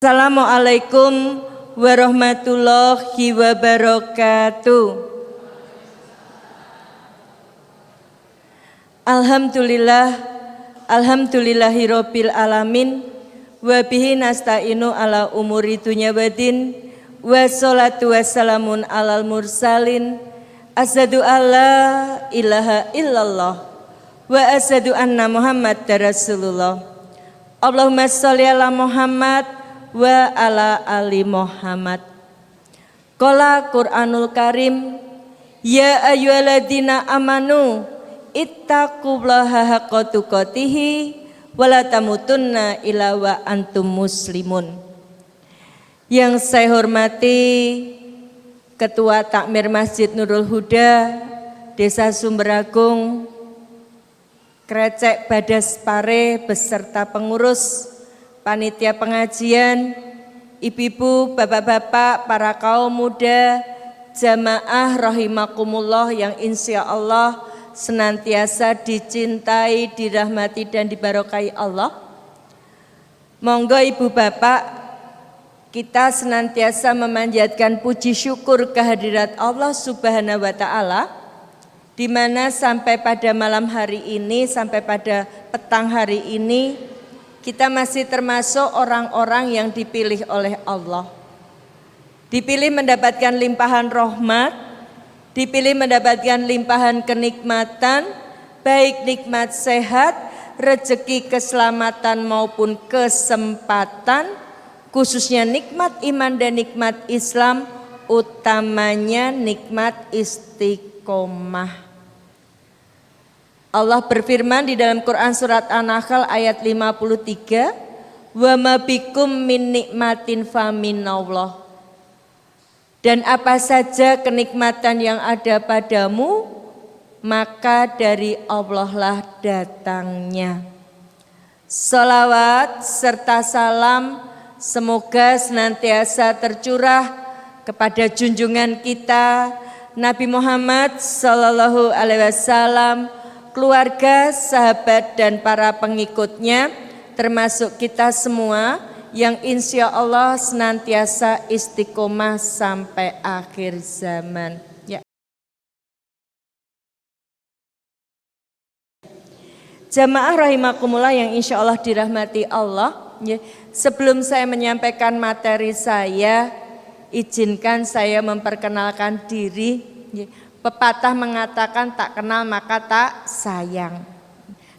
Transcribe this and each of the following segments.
Assalamualaikum warahmatullahi wabarakatuh. Alhamdulillahirabbil alamin wa bihi nasta'inu ala umuri dunya waddin wassalatu wassalamun alal mursalin asyhadu alla ilaha illallah wa asyhadu anna muhammadar rasulullah. Allahumma sholli ala Muhammad wa ala ali Muhammad. Qala Qur'anul Karim, ya ayyuhalladzina amanu ittaqullaha haqqa tuqatih wa la tamutunna illa wa antum muslimun. Yang saya hormati Ketua Takmir Masjid Nurul Huda Desa Sumberagung, Krecek Badas Pare beserta pengurus, panitia pengajian, ibu-ibu, bapak-bapak, para kaum muda, jamaah rahimakumullah yang insya Allah senantiasa dicintai, dirahmati dan dibarokai Allah. Monggo ibu bapak, kita senantiasa memanjatkan puji syukur kehadirat Allah Subhanahu wa Ta'ala, di mana sampai pada malam hari ini, sampai pada petang hari ini, kita masih termasuk orang-orang yang dipilih oleh Allah. Dipilih mendapatkan limpahan rahmat, dipilih mendapatkan limpahan kenikmatan, baik nikmat sehat, rezeki, keselamatan maupun kesempatan, khususnya nikmat iman dan nikmat Islam, utamanya nikmat istiqomah. Allah berfirman di dalam Quran surat An-Nahl ayat 53, wa ma bikum min nikmatin faminallah. Dan apa saja kenikmatan yang ada padamu, maka dari Allah lah datangnya. Salawat serta salam semoga senantiasa tercurah kepada junjungan kita Nabi Muhammad sallallahu alaihi wasallam, keluarga, sahabat dan para pengikutnya, termasuk kita semua yang insya Allah senantiasa istiqomah sampai akhir zaman. Ya. Jamaah rahimakumullah yang insya Allah dirahmati Allah. Ya. Sebelum saya menyampaikan materi saya, izinkan saya memperkenalkan diri. Ya. Pepatah mengatakan tak kenal maka tak sayang.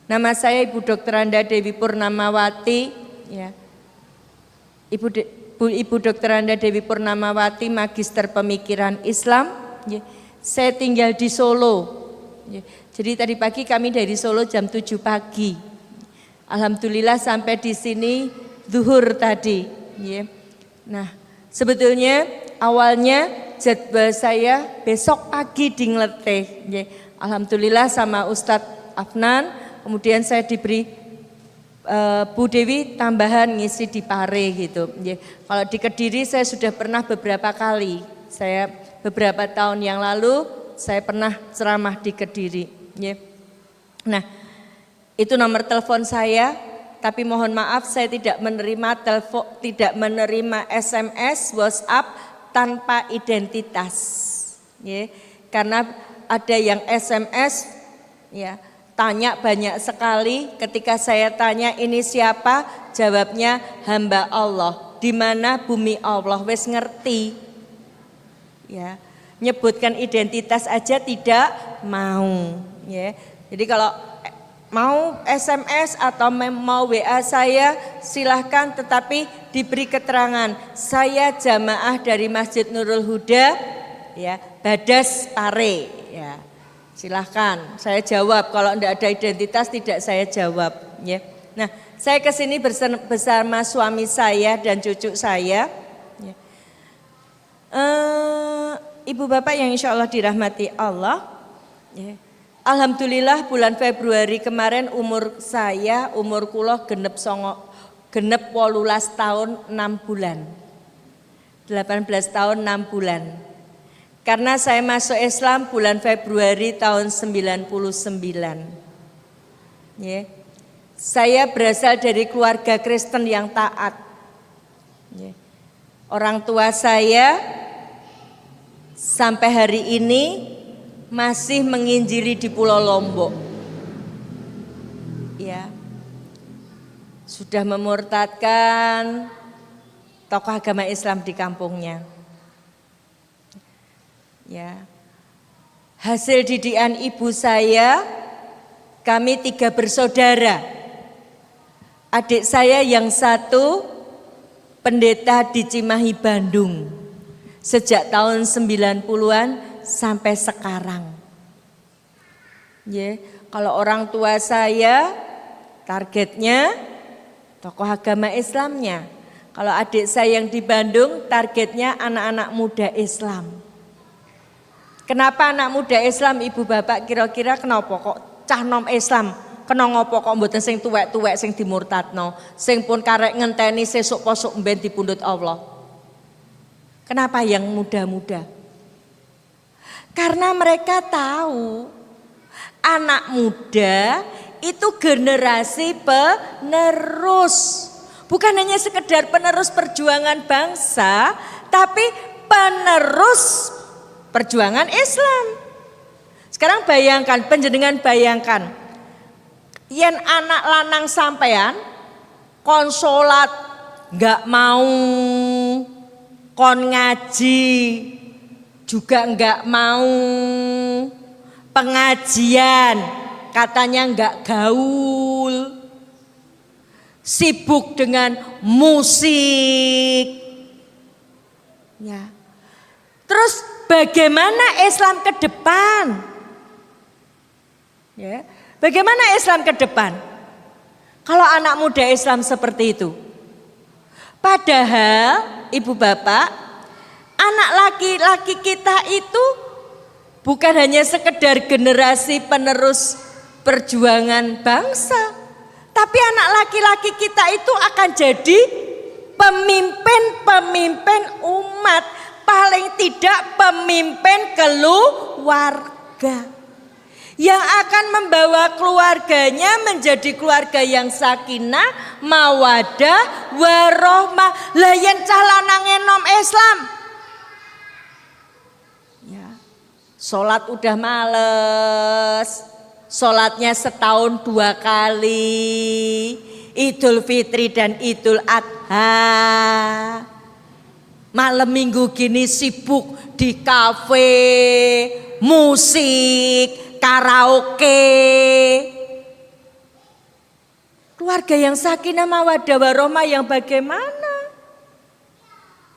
Nama saya Ibu Dr. Anda Dewi Purnamawati, ya. Ibu Dr. Anda Dewi Purnamawati, Magister Pemikiran Islam. Ya. Saya tinggal di Solo. Ya. Jadi tadi pagi kami dari Solo jam 7 pagi. Alhamdulillah sampai di sini zuhur tadi. Ya. Nah, sebetulnya awalnya jadwal saya besok pagi di Ngleteh. Alhamdulillah sama Ustadz Afnan, kemudian saya diberi Bu Dewi tambahan ngisi di Pare gitu. Kalau di Kediri saya sudah pernah beberapa kali. Saya beberapa tahun yang lalu saya pernah ceramah di Kediri. Nah, itu nomor telepon saya. Tapi mohon maaf saya tidak menerima telepon, tidak menerima SMS, WhatsApp tanpa identitas, ya, karena ada yang SMS, ya, tanya banyak sekali. Ketika saya tanya ini siapa, jawabnya hamba Allah. Di mana bumi Allah, wes ngerti, ya. Nyebutkan identitas aja tidak mau, ya. Jadi kalau mau SMS atau mau WA saya silahkan, tetapi diberi keterangan saya jamaah dari Masjid Nurul Huda, ya, Badas Pare, ya. Silahkan saya jawab. Kalau tidak ada identitas tidak saya jawab, ya. Nah, saya kesini bersama suami saya dan cucu saya, ya. Ibu bapak yang insya Allah dirahmati Allah, ya. Alhamdulillah bulan Februari kemarin umur kula genep 18 tahun 6 bulan. 18 tahun 6 bulan. Karena saya masuk Islam bulan Februari tahun 99. Ya. Saya berasal dari keluarga Kristen yang taat. Orang tua saya sampai hari ini masih menginjili di Pulau Lombok. Ya. Sudah memurtadkan tokoh agama Islam di kampungnya. Ya. Hasil didikan ibu saya, kami 3 bersaudara. Adik saya yang satu pendeta di Cimahi, Bandung. Sejak tahun 90-an sampai sekarang. Kalau orang tua saya targetnya tokoh agama Islamnya. Kalau adik saya yang di Bandung targetnya anak-anak muda Islam. Kenapa anak muda Islam, Ibu Bapak, kira-kira kenapa kok cah nom Islam? Kena ngopo kok mboten sing tuwek-tuwek sing dimurtadno, sing pun karek ngenteni sesuk posuk mben dipundhut Allah. Kenapa yang muda-muda? Karena mereka tahu anak muda itu generasi penerus. Bukan hanya sekedar penerus perjuangan bangsa, tapi penerus perjuangan Islam. Sekarang bayangkan, panjenengan bayangkan, yen anak lanang sampean kon salat enggak mau, kon ngaji juga enggak mau, pengajian katanya enggak gaul, sibuk dengan musik. Ya. Terus bagaimana Islam ke depan? Ya. Bagaimana Islam ke depan? Kalau anak muda Islam seperti itu. Padahal Ibu Bapak, anak laki-laki kita itu bukan hanya sekedar generasi penerus perjuangan bangsa, tapi anak laki-laki kita itu akan jadi pemimpin umat, paling tidak pemimpin keluarga. Yang akan membawa keluarganya menjadi keluarga yang sakinah, mawadah, warohmah. Lah yen cah lanange nom Islam. Ya. Salat udah males. Salatnya setahun 2 kali. Idul Fitri dan Idul Adha. Malam minggu gini sibuk di kafe, musik, karaoke. Keluarga yang sakinah mawaddah warohmah yang bagaimana?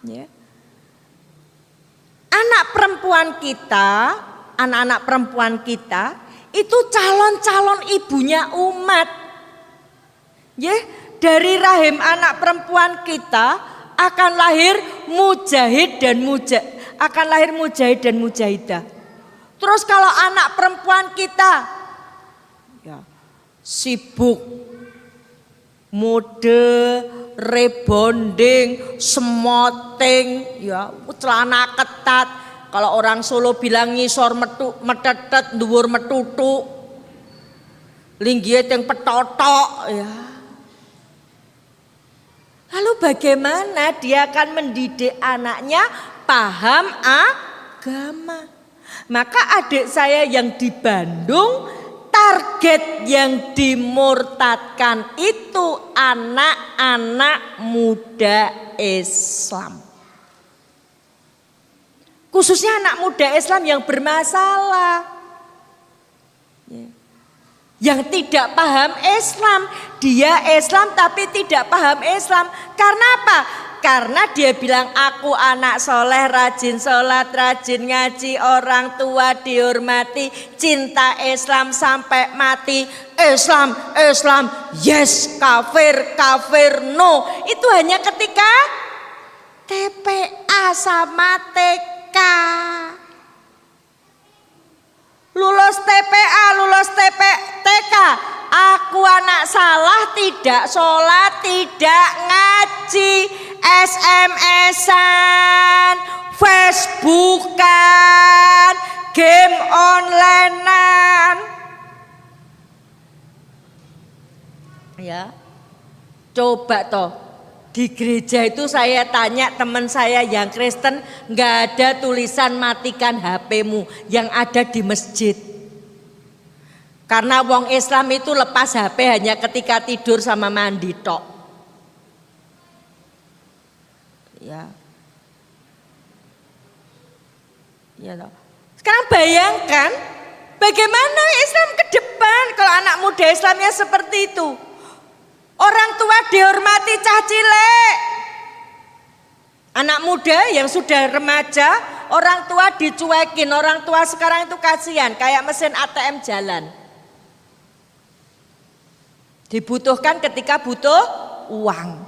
Ya. Anak-anak perempuan kita itu calon-calon ibunya umat. Ya, dari rahim anak perempuan kita akan lahir mujahid dan mujahidah. Terus kalau anak perempuan kita ya, sibuk mode, rebonding, smoting, ya, celana ketat. Kalau orang Solo bilang ngisor metetet, dhuwur metutu, linggih yang petotok, ya. Lalu bagaimana dia akan mendidik anaknya paham agama? Maka adik saya yang di Bandung, target yang dimurtadkan itu anak-anak muda Islam. Khususnya anak muda Islam yang bermasalah. Yang tidak paham Islam. Dia Islam tapi tidak paham Islam. Karena apa? Karena dia bilang aku anak soleh, rajin sholat, rajin ngaji, orang tua dihormati, cinta Islam sampai mati. Islam, yes, kafir, no. Itu hanya ketika TPA sama TK. Lulus TPA, lulus TK. Aku anak salah, tidak sholat, tidak ngaji, SMS-an, Facebook-an, game online-an. Ya, coba toh Di gereja itu saya tanya teman saya yang Kristen, nggak ada tulisan matikan HP-mu, yang ada di masjid. Karena wong Islam itu lepas HP hanya ketika tidur sama mandi tok. Ya. Ya toh. Sekarang bayangkan bagaimana Islam ke depan kalau anak muda Islamnya seperti itu. Orang tua dihormati cah cilik. Anak muda yang sudah remaja, orang tua dicuekin. Orang tua sekarang itu kasihan, kayak mesin ATM jalan. Dibutuhkan ketika butuh uang.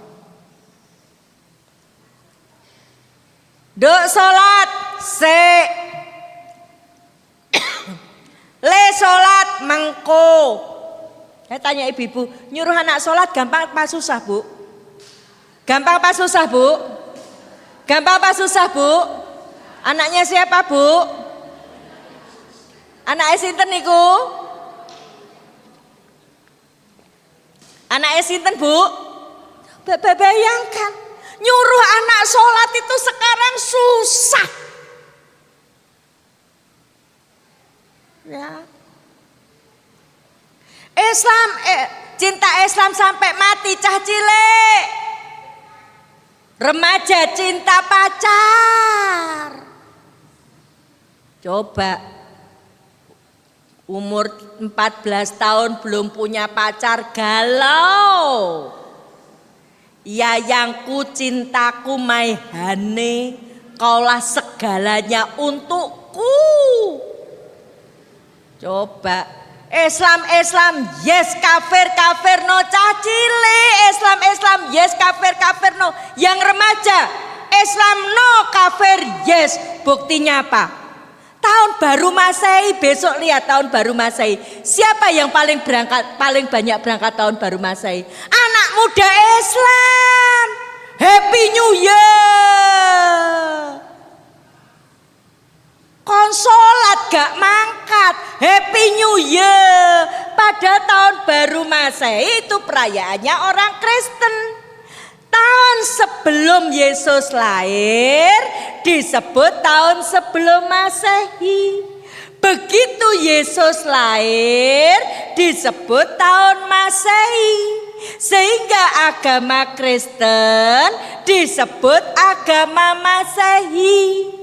Duk sholat, le sholat mengko. Saya tanya ibu-ibu, nyuruh anak sholat gampang apa susah bu? Gampang apa susah bu? Gampang apa susah bu? Anaknya siapa bu? Anaknya sinten niku? Anaknya sinten bu? Bayangkan, nyuruh anak sholat itu sekarang susah. Ya. Islam, cinta Islam sampai mati cah cilik. Remaja cinta pacar. Coba umur 14 tahun belum punya pacar galau. Yayangku cintaku maihane, kaulah segalanya untukku. Coba Islam yes, kafir no, cah cilik. Islam yes, kafir no. Yang remaja Islam no, kafir yes. Buktinya apa? Tahun baru Masehi, besok lihat tahun baru Masehi. Siapa yang paling banyak berangkat tahun baru Masehi? Anak muda Islam. Happy New Year. Konsolat gak mangkat, Happy New Year. Pada tahun baru Masehi itu perayaannya orang Kristen. Tahun sebelum Yesus lahir disebut tahun sebelum Masehi. Begitu Yesus lahir disebut tahun Masehi. Sehingga agama Kristen disebut agama Masehi.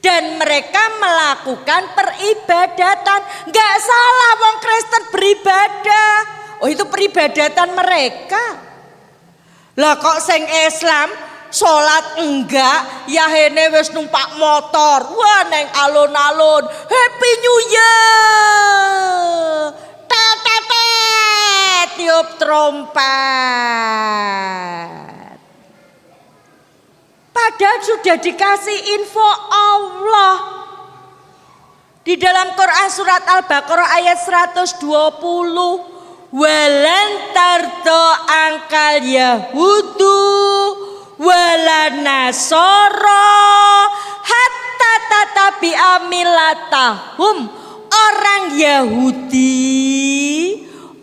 Dan mereka melakukan peribadatan. Gak salah wong Kristen beribadah. Oh itu peribadatan mereka. Lah kok sing Islam sholat enggak, yahene wis numpak motor. Wah neng alun-alun, Happy New Year. Tet tiup trompet. Padahal sudah dikasih info Allah. Di dalam Quran surat Al-Baqarah ayat 120. Walan tardo angkal Yahudu walan Nasoro hatta tatabi amilatahum. Orang Yahudi,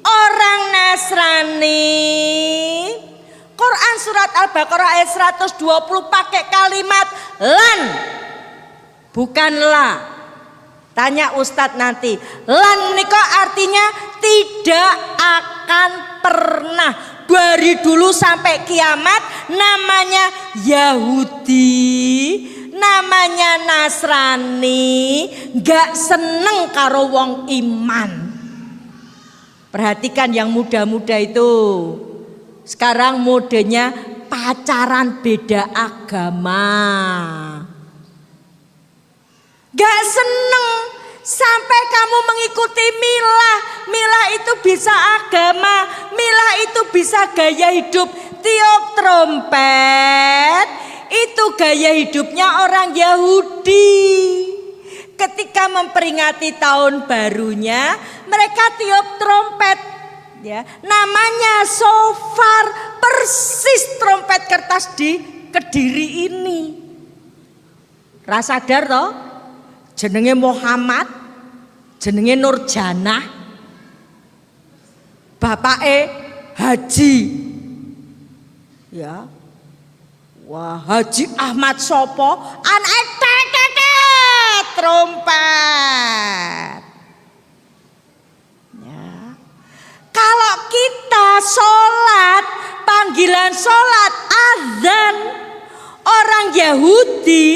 orang Nasrani. Quran surat Al-Baqarah ayat 120 pakai kalimat lan, bukan la. Tanya Ustadz nanti, lan niko artinya tidak akan pernah. Dari dulu sampai kiamat namanya Yahudi, namanya Nasrani, gak seneng karo wong iman. Perhatikan yang muda-muda itu. Sekarang modenya pacaran beda agama. Gak seneng sampai kamu mengikuti milah. Milah itu bisa agama, milah itu bisa gaya hidup. Tiup trompet itu gaya hidupnya orang Yahudi. Ketika memperingati tahun barunya, mereka tiup trompet. Ya, namanya shofar, persis trompet kertas di Kediri ini. Rasadar toh? Jenenge Muhammad, jenenge Nurjanah, bapake Haji. Ya. Wah, Haji Ahmad sopo? Anake trompet. Ya. Kalau kita sholat, panggilan sholat azan. Orang Yahudi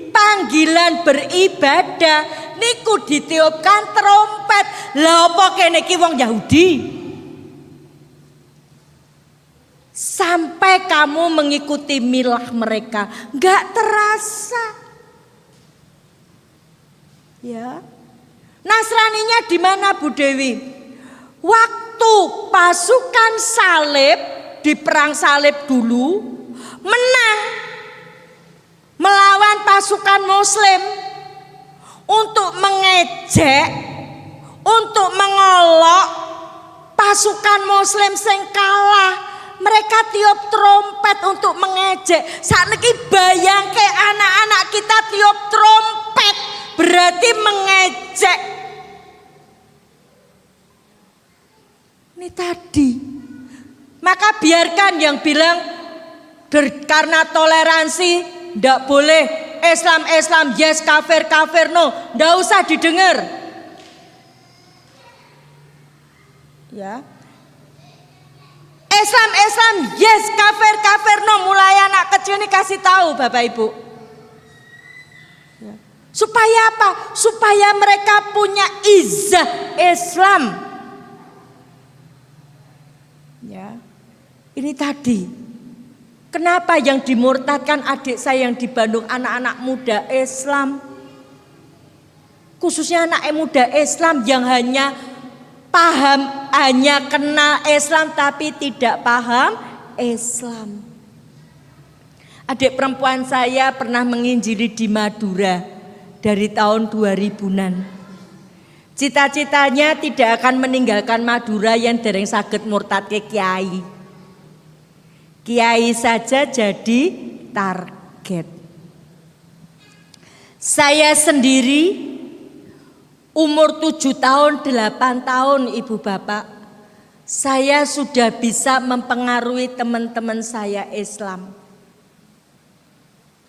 panggilan beribadah niku ditiupkan trompet. Lah apa kene iki wong Yahudi? Sampai kamu mengikuti milah mereka, nggak terasa. Ya, Nasraninya di mana Bu Dewi? Waktu pasukan salib di perang salib dulu menang melawan pasukan Muslim untuk mengejek, untuk mengolok pasukan Muslim sing kalah. Mereka tiup trompet untuk mengejek. Sakniki bayangke anak-anak kita tiup trompet berarti mengejek. Ini tadi. Maka biarkan yang bilang karena toleransi ndak boleh, Islam yes, kafir no, ndak usah didengar. Ya. Islam yes, kafir no, mulai anak kecil ini kasih tahu Bapak Ibu. Ya. Supaya apa? Supaya mereka punya izah Islam. Ya. Ini tadi. Kenapa yang dimurtadkan adik saya yang di Bandung anak-anak muda Islam? Khususnya anak muda Islam yang hanya paham, hanya kenal Islam tapi tidak paham Islam. Adik perempuan saya pernah menginjili di Madura dari tahun 2000-an. Cita-citanya tidak akan meninggalkan Madura yang dereng saged murtad ke kiai. Kiai saja jadi target. Saya sendiri umur 7 tahun, 8 tahun Ibu Bapak, saya sudah bisa mempengaruhi teman-teman saya Islam.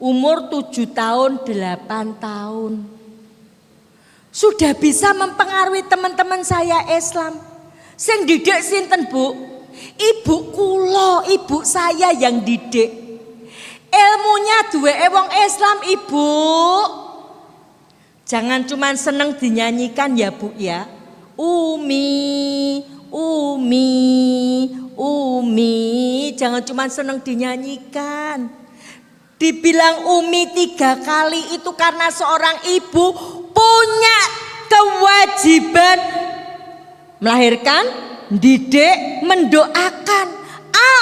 Umur 7 tahun, 8 tahun. Sudah bisa mempengaruhi teman-teman saya Islam. Sing didik sinten Bu? Ibu kula, ibu saya yang didik. Ilmunya duwe wong Islam Ibu. Jangan cuma seneng dinyanyikan ya Bu ya. Umi, jangan cuma seneng dinyanyikan. Dibilang Umi 3 kali itu karena seorang ibu punya kewajiban melahirkan, didik, mendoakan.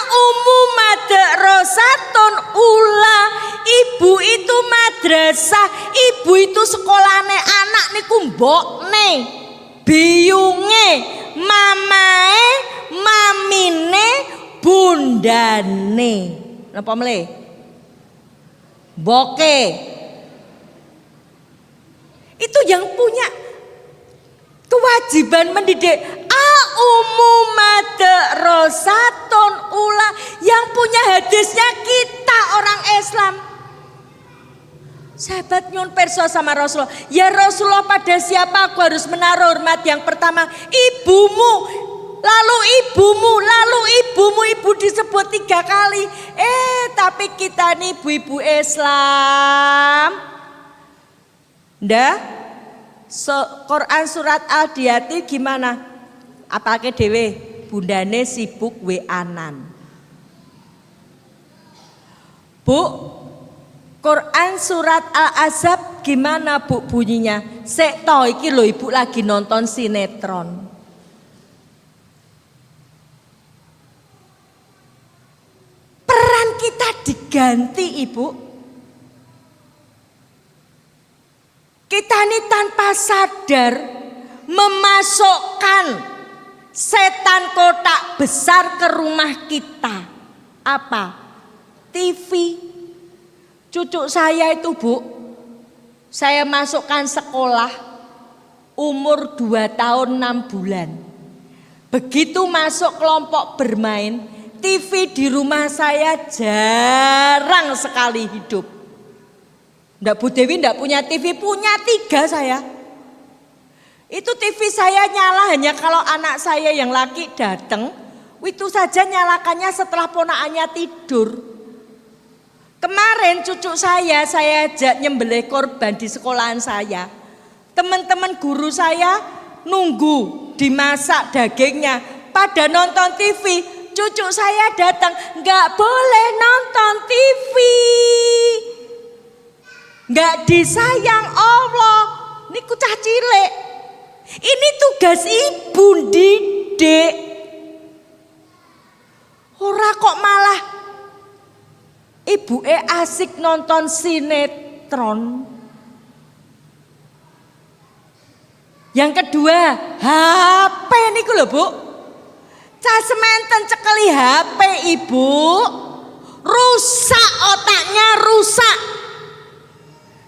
Aumu madrasatun ula, ibu itu madrasah, ibu itu sekolahane anak niku mbokne, biyunge, mamae, mamine, bundane. Napa mle? Boke. Itu yang punya kewajiban mendidik. Aumu madrasatun ula, yang punya hadisnya kita orang Islam. Sahabat nyun perso sama Rasulullah. Ya Rasulullah, pada siapa aku harus menaruh hormat? Yang pertama ibumu, lalu ibumu, lalu ibumu. Ibu disebut 3 kali. Tapi kita nih ibu-ibu Islam. Ndah, Quran surat Al-Diyati gimana? Apake dewe? Bundane sibuk weanan. Bu, Quran surat Al-Ahzab gimana Bu bunyinya? Sek to iki lho Ibu lagi nonton sinetron. Peran kita diganti Ibu. Kita ini tanpa sadar memasukkan setan kotak besar ke rumah kita. Apa? TV. Cucu saya itu Bu, saya masukkan sekolah umur 2 tahun 6 bulan. Begitu masuk kelompok bermain, TV di rumah saya jarang sekali hidup. Ndak Bu Dewi ndak punya TV, punya 3 saya. Itu TV saya nyala hanya kalau anak saya yang laki datang. Itu saja nyalakannya setelah ponakannya tidur. Kemarin cucu saya ajak nyembelih korban di sekolahan saya. Teman-teman guru saya nunggu dimasak dagingnya. Pada nonton TV, cucu saya datang, nggak boleh nonton TV. Nggak disayang Allah. Ini kucah cilik. Ini tugas ibu didik. Ora kok malah ibu asik nonton sinetron. Yang kedua, HP niku lho Bu. Cah sementen cekeli HP ibu, rusak otaknya, rusak.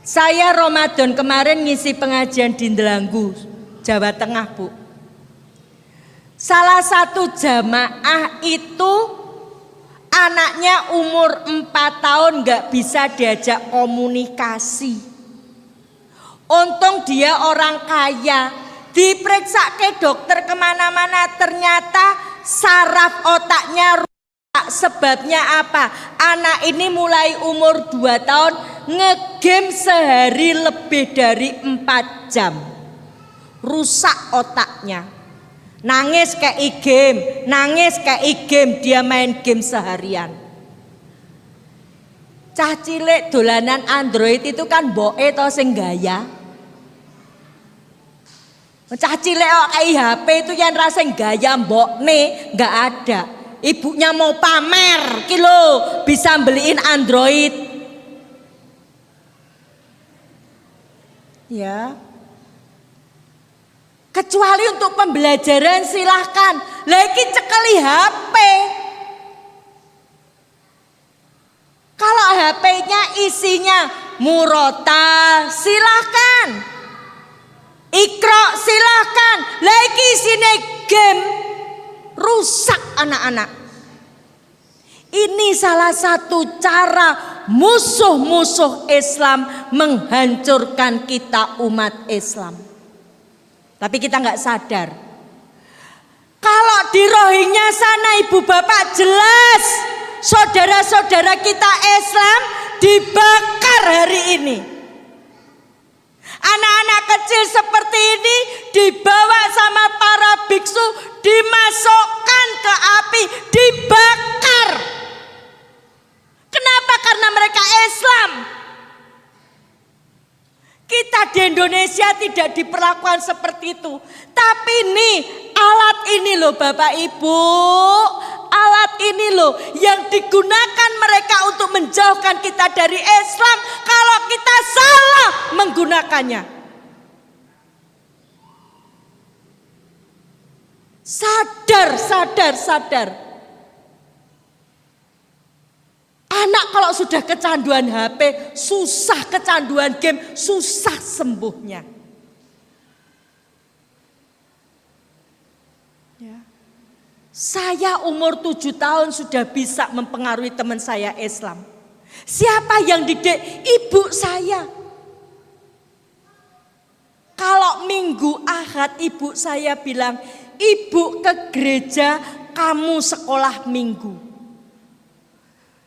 Saya Ramadan kemarin ngisi pengajian di Ndelanggu, Jawa Tengah Bu. Salah satu jamaah itu anaknya umur 4 tahun gak bisa diajak komunikasi. Untung dia orang kaya, diperiksa ke dokter kemana-mana ternyata saraf otaknya rusak. Sebabnya apa? Anak ini mulai umur 2 tahun ngegame sehari lebih dari 4 jam. Rusak otaknya. Nangis kayak game, nangis kayak game, dia main game seharian. Cah cilik dolanan Android itu kan boe to sing gaya. Cah cilik kayak HP itu yang rasa gaya mbokne nggak ada. Ibunya mau pamer kilo bisa beliin Android. Ya. Kecuali untuk pembelajaran silahkan. Lagi cekeli HP. Kalau HP-nya isinya Murota silahkan. Ikro silahkan. Lagi isinya game. Rusak anak-anak. Ini salah satu cara musuh-musuh Islam menghancurkan kita umat Islam. Tapi kita nggak sadar. Kalau di Rohingya sana ibu bapak jelas saudara-saudara kita Islam dibakar hari ini. Anak-anak kecil seperti ini dibawa sama para biksu, dimasukkan ke api, dibakar. Kenapa? Karena mereka Islam. Kita di Indonesia tidak diperlakukan seperti itu. Tapi nih alat ini loh Bapak Ibu. Alat ini loh yang digunakan mereka untuk menjauhkan kita dari Islam. Kalau kita salah menggunakannya. Sadar. Anak kalau sudah kecanduan HP, susah kecanduan game, susah sembuhnya. Ya. Saya umur 7 tahun sudah bisa mempengaruhi teman saya Islam. Siapa yang didik? Ibu saya. Kalau minggu Ahad ibu saya bilang, ibu ke gereja, kamu sekolah minggu.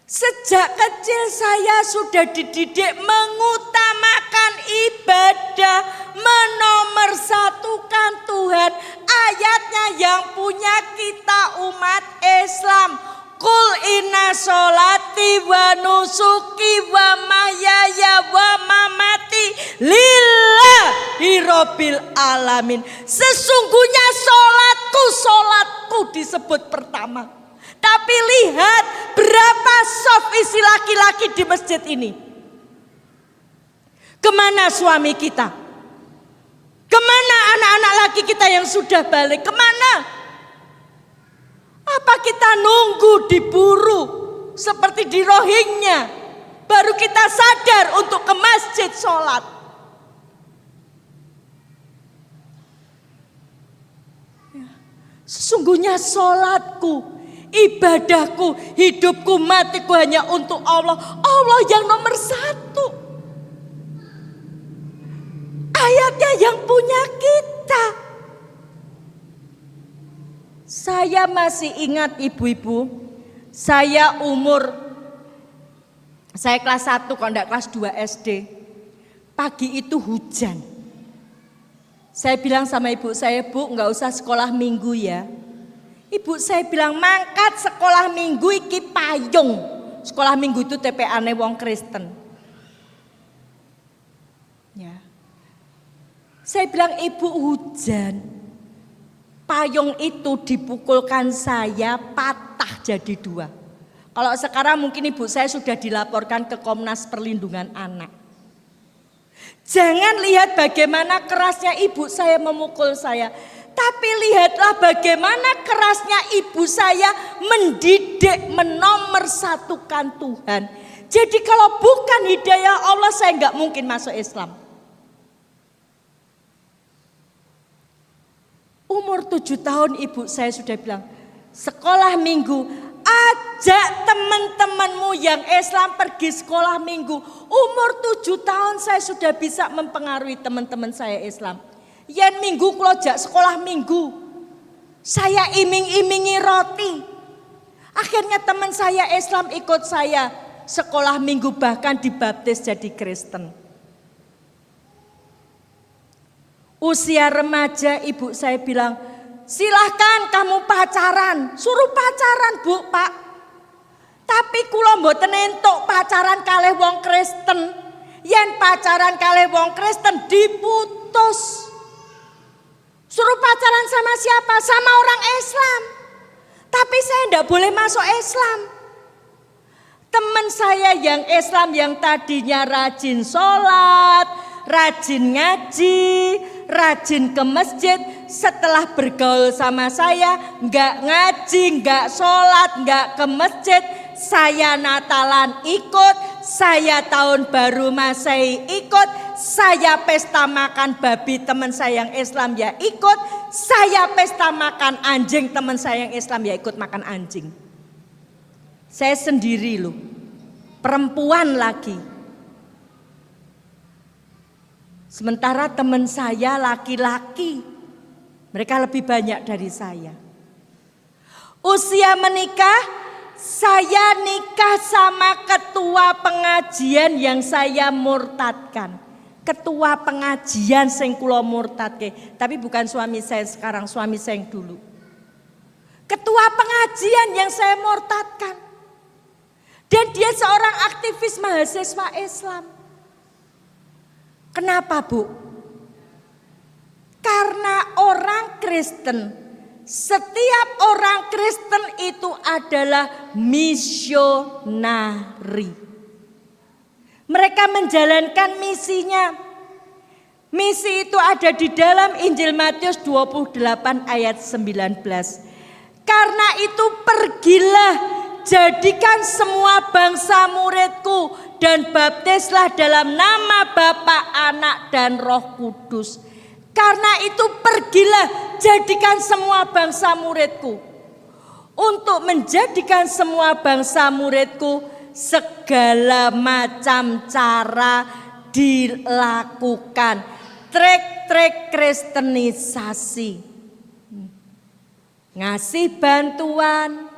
Sejak kecil saya sudah dididik mengutamakan ibadah, menomorsatukan Tuhan. Ayatnya yang punya kita umat Islam. Kul inna sholati wa nusuki wa mahyaya wa mamati lillahi rabbil alamin. Sesungguhnya sholatku disebut pertama. Tapi lihat berapa soft isi laki-laki di masjid ini. Kemana suami kita? Kemana anak-anak laki kita yang sudah balik? Kemana? Apa kita nunggu diburu seperti di Rohingya? Baru kita sadar untuk ke masjid sholat. Sesungguhnya sholatku ibadahku, hidupku, matiku hanya untuk Allah. Allah yang nomor satu. Ayatnya yang punya kita. Saya masih ingat ibu-ibu, saya kelas 1 kalau enggak kelas 2 SD. Pagi itu hujan. Saya bilang sama ibu saya, Bu, enggak usah sekolah minggu ya. Ibu saya bilang, mangkat sekolah minggu iki payung. Sekolah minggu itu TPA-ne wong Kristen. Ya. Saya bilang, Ibu, hujan. Payung itu dipukulkan saya patah jadi 2. Kalau sekarang mungkin ibu saya sudah dilaporkan ke Komnas Perlindungan Anak. Jangan lihat bagaimana kerasnya ibu saya memukul saya. Tapi lihatlah bagaimana kerasnya ibu saya mendidik, menomorsatukan Tuhan. Jadi kalau bukan hidayah Allah, saya nggak mungkin masuk Islam. Umur 7 tahun ibu saya sudah bilang, sekolah minggu, ajak teman-temanmu yang Islam pergi sekolah minggu. Umur 7 tahun saya sudah bisa mempengaruhi teman-teman saya Islam. Yen minggu kalau jak sekolah minggu, saya iming-imingi roti. Akhirnya teman saya Islam ikut saya sekolah minggu, bahkan dibaptis jadi Kristen. Usia remaja ibu saya bilang, silahkan kamu pacaran, suruh pacaran Bu, Pak. Tapi kula mboten entuk pacaran kalih wong Kristen. Yen pacaran kalih wong Kristen diputus. Suruh pacaran sama siapa? Sama orang Islam. Tapi saya enggak boleh masuk Islam. Teman saya yang Islam yang tadinya rajin sholat, rajin ngaji, rajin ke masjid, setelah bergaul sama saya, enggak ngaji, enggak sholat, enggak ke masjid. Saya Natalan ikut, saya tahun baru Masehi ikut, saya pesta makan babi teman saya yang Islam ya ikut, saya pesta makan anjing teman saya yang Islam ya ikut makan anjing. Saya sendiri loh, perempuan lagi. Sementara teman saya laki-laki, mereka lebih banyak dari saya. Usia menikah, saya nikah sama ketua pengajian yang saya murtadkan. Ketua pengajian sing kula murtadke, tapi bukan suami saya sekarang, suami saya yang dulu. Ketua pengajian yang saya murtadkan. Dan dia seorang aktivis mahasiswa Islam. Kenapa Bu? Karena orang Kristen, setiap orang Kristen itu adalah misionari. Mereka menjalankan misinya. Misi itu ada di dalam Injil Matius 28 ayat 19. Karena itu pergilah, jadikan semua bangsa muridku dan baptislah dalam nama Bapa, Anak dan Roh Kudus. Karena itu pergilah, jadikan semua bangsa muridku. Untuk menjadikan semua bangsa muridku, segala macam cara dilakukan. Trik-trik kristenisasi. Ngasih bantuan.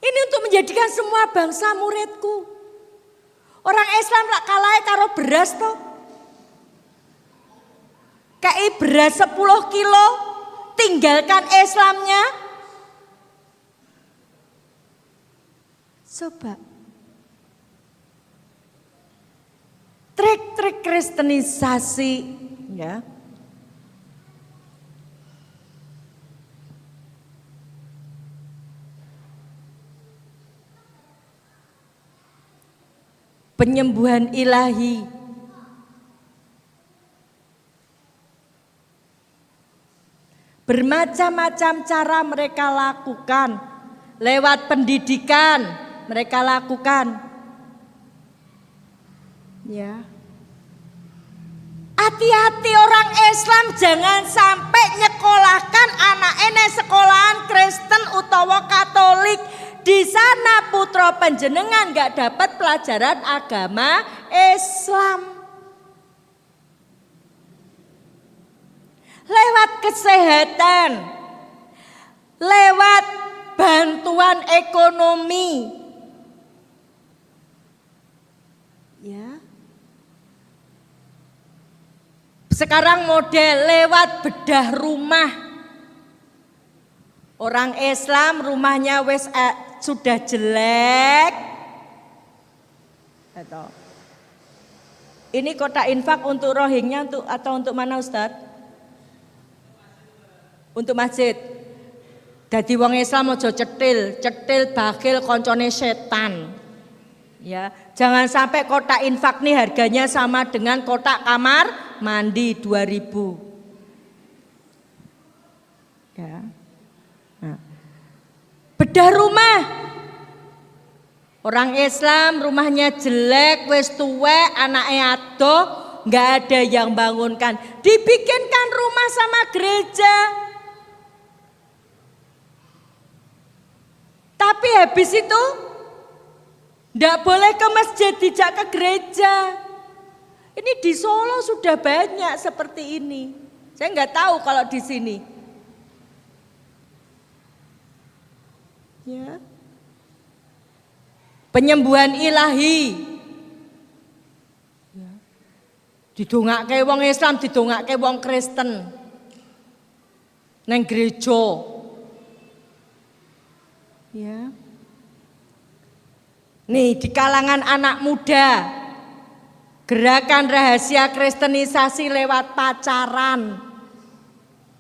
Ini untuk menjadikan semua bangsa muridku. Orang Islam tak kalah karo beras toh. Kayak beras 10 kilo, tinggalkan Islamnya. Coba. Trik-trik kristenisasi, ya. Penyembuhan ilahi. Bermacam-macam cara mereka lakukan. Lewat pendidikan mereka lakukan. Ya. Hati-hati orang Islam, jangan sampai nyekolahkan anak utawa Katolik. Di sana putra panjenengan nggak dapat pelajaran agama Islam. Lewat kesehatan, lewat bantuan ekonomi, ya. Sekarang model lewat bedah rumah. Orang Islam rumahnya sudah jelek. Ini kotak infak untuk Rohingya atau untuk mana Ustadz? Untuk masjid. Dadi wong Islam aja cetil bakil koncone setan. Ya, jangan sampai kotak infak nih harganya sama dengan kotak kamar mandi 2.000. Ya. Nah. Bedah rumah. Orang Islam rumahnya jelek, wis tuwek, anaknya adoh, nggak ada yang bangunkan. Dibikinkan rumah sama gereja. Tapi habis itu ndak boleh ke masjid, dijak ke gereja. Ini di Solo sudah banyak seperti ini. Saya nggak tahu kalau di sini. Ya. Penyembuhan ilahi. Ya. Didongake wong Islam, didongake wong Kristen. Neng gereja. Ya. Nih di kalangan anak muda, gerakan rahasia kristenisasi lewat pacaran.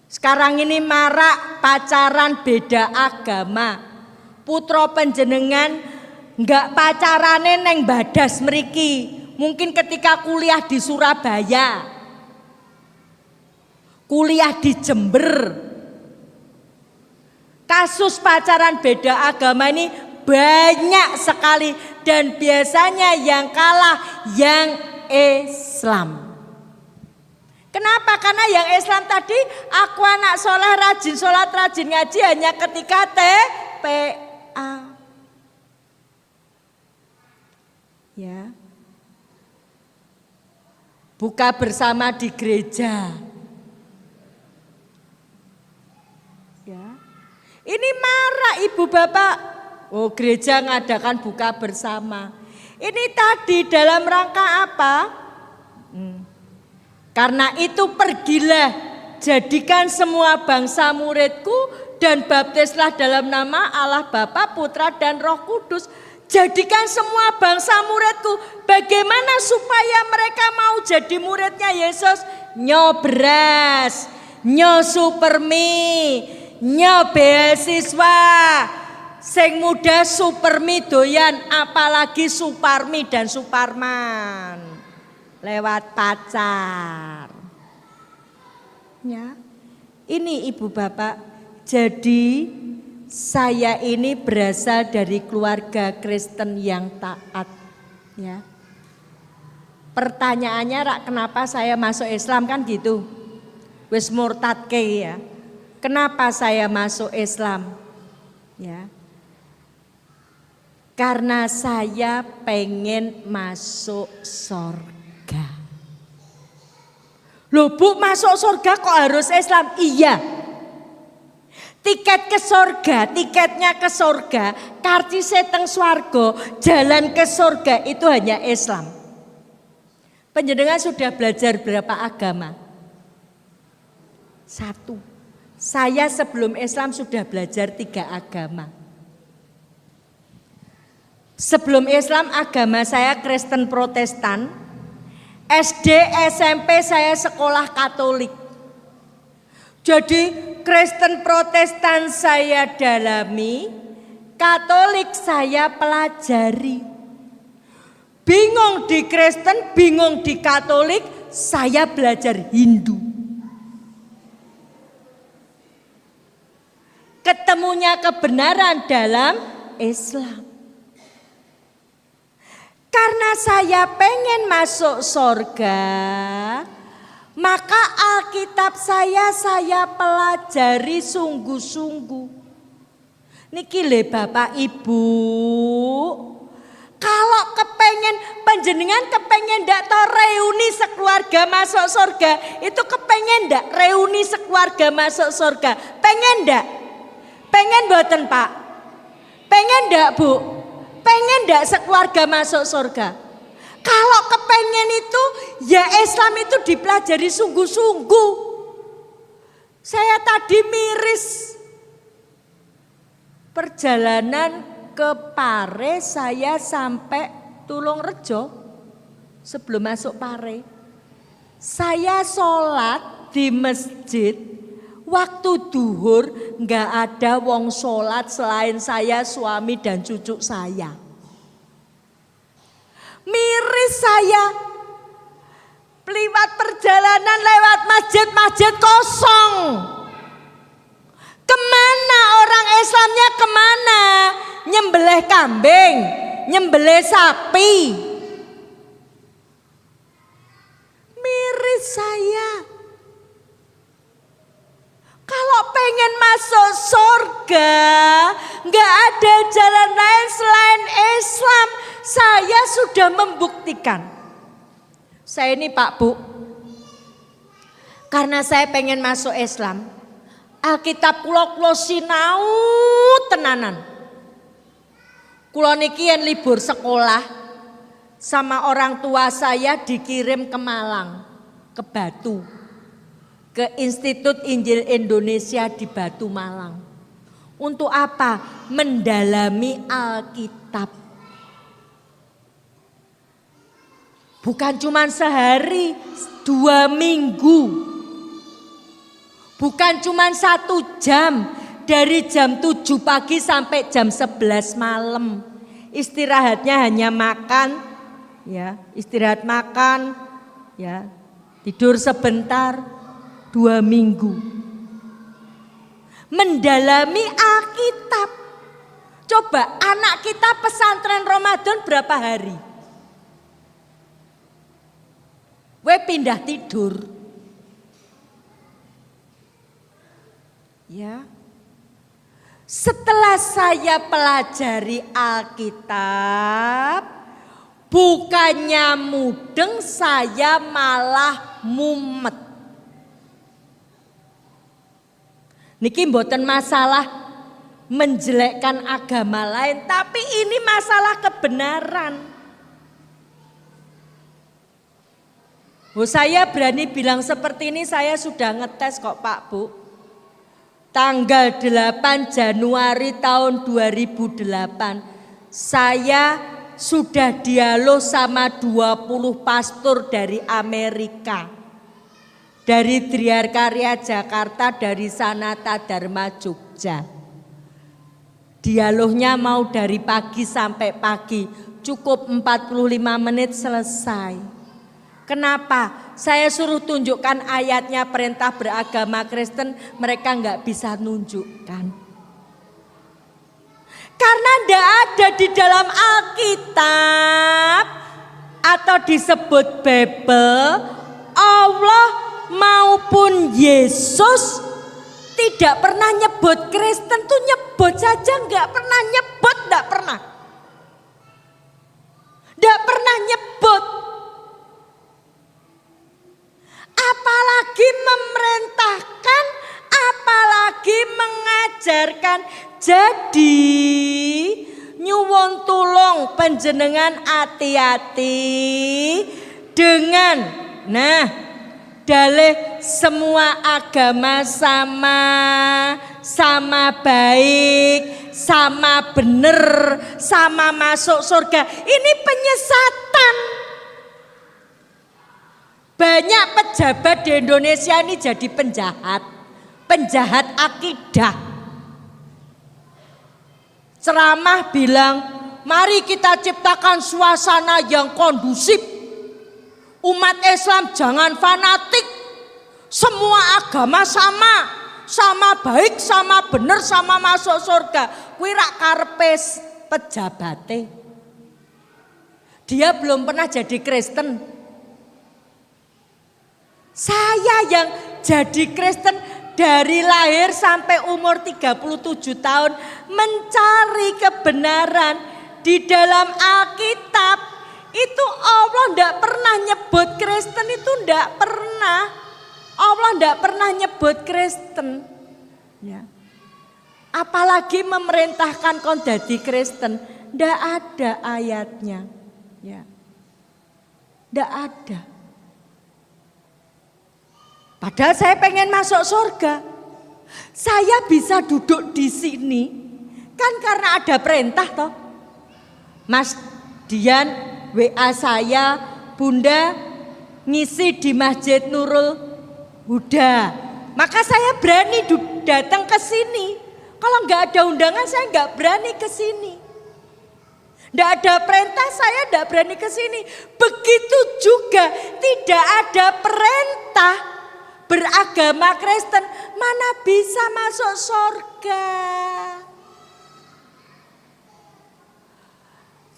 Sekarang ini marak pacaran beda agama. Putra panjenengan nggak pacarane neng Badas mriki. Mungkin ketika kuliah di Surabaya, kuliah di Jember. Kasus pacaran beda agama ini banyak sekali dan biasanya yang kalah yang Islam. Kenapa? Karena yang Islam tadi aku anak soleh rajin sholat rajin ngaji hanya ketika TPA. Ya. Buka bersama di gereja. Ya. Ini marah ibu bapak. Oh gereja ngadakan buka bersama. Ini tadi dalam rangka apa? Karena itu pergilah, jadikan semua bangsa muridku dan baptislah dalam nama Allah Bapa, Putra dan Roh Kudus. Jadikan semua bangsa muridku. Bagaimana supaya mereka mau jadi muridnya Yesus? Nyo beras, nyo supermi, nyo beasiswa. Sing muda supermi doyan, apalagi Suparmi dan Suparman. Lewat pacar. Ya. Ini ibu bapak, jadi saya ini berasal dari keluarga Kristen yang taat. Ya. Pertanyaannya rak kenapa saya masuk Islam kan gitu. Wis murtad ke ya. Kenapa saya masuk Islam? Ya. Karena saya pengen masuk surga. Loh Bu, masuk surga kok harus Islam? Iya. Tiket ke surga, tiketnya ke surga, karcis teng swarga, jalan ke surga itu hanya Islam. Panjenengan sudah belajar berapa agama? 1. Saya sebelum Islam sudah belajar 3 agama. Sebelum Islam agama saya Kristen Protestan. SD, SMP saya sekolah Katolik. Jadi Kristen Protestan saya dalami, Katolik saya pelajari. Bingung di Kristen, bingung di Katolik, saya belajar Hindu. Ketemunya kebenaran dalam Islam. Karena saya pengen masuk surga, maka Alkitab saya pelajari sungguh-sungguh. Niki le Bapak Ibu. Kalau kepengen panjenengan kepengen ndak to reuni sekeluarga masuk surga, itu kepengen ndak reuni sekeluarga masuk surga? Pengen ndak? Pengen mboten Pak? Pengen ndak Bu? Pengen ndak sekeluarga masuk surga? Kalau kepengen itu ya Islam itu dipelajari sungguh-sungguh. Saya tadi miris perjalanan ke Pare, saya sampai Tulungrejo. Sebelum masuk Pare, saya sholat di masjid. Waktu duhur nggak ada wong sholat selain saya, suami dan cucu saya. Miris saya, liwat perjalanan lewat masjid-masjid kosong. Kemana orang Islamnya kemana? Nyembelih kambing, nyembelih sapi. Miris saya. Kalau pengen masuk surga, nggak ada jalan lain selain Islam. Saya sudah membuktikan. Saya ini Pak Bu, karena saya pengen masuk Islam, Alkitab kula sinau tenanan. Kula niki yen libur sekolah sama orang tua saya dikirim ke Malang, ke Batu, ke Institut Injil Indonesia di Batu Malang. Untuk apa? Mendalami Alkitab. Bukan cuma sehari, 2 minggu. Bukan cuma 1 jam, dari jam 7 pagi sampai jam 11 malam. Istirahatnya hanya makan, ya, istirahat makan, ya, tidur sebentar, 2 minggu. Mendalami Alkitab. Coba anak kita pesantren Ramadan berapa hari? We pindah tidur. Ya. Setelah saya pelajari Alkitab, bukannya mudeng, saya malah mumet. Niki mboten masalah menjelekkan agama lain, tapi ini masalah kebenaran. Saya berani bilang seperti ini, saya sudah ngetes kok Pak Bu. Tanggal 8 Januari tahun 2008, saya sudah dialog sama 20 pastor dari Amerika. Dari Driarkarya Jakarta, dari Sanata Dharma Jogja. Dialognya mau dari pagi sampai pagi, cukup 45 menit selesai. Kenapa? Saya suruh tunjukkan ayatnya perintah beragama Kristen, mereka nggak bisa nunjukkan. Karena tidak ada di dalam Alkitab atau disebut Bible, Allah maupun Yesus tidak pernah nyebut Kristen, tuh nyebut saja nggak pernah nyebut, nggak pernah nyebut. Apalagi memerintahkan, apalagi mengajarkan. Jadi nyuwun tulung panjenengan hati-hati dengan dalih semua agama sama baik, sama bener, sama masuk surga. Ini penyesatan. Banyak pejabat di Indonesia ini jadi penjahat akidah. Ceramah bilang, mari kita ciptakan suasana yang kondusif. Umat Islam jangan fanatik. Semua agama sama baik, sama bener, sama masuk surga. Kuwi rak karepe pejabate. Dia belum pernah jadi Kristen. Saya yang jadi Kristen dari lahir sampai umur 37 tahun mencari kebenaran di dalam Alkitab. Itu Allah tidak pernah nyebut Kristen, itu tidak pernah. Allah tidak pernah nyebut Kristen. Ya. Apalagi memerintahkan kon dadi Kristen, tidak ada ayatnya. Ya. Tidak ada. Padahal saya pengen masuk surga. Saya bisa duduk di sini kan karena ada perintah toh. Mas Dian WA saya, Bunda ngisi di Masjid Nurul Huda. Maka saya berani datang ke sini. Kalau nggak ada undangan saya nggak berani ke sini. Nggak ada perintah saya nggak berani ke sini. Begitu juga tidak ada perintah beragama Kristen, mana bisa masuk surga.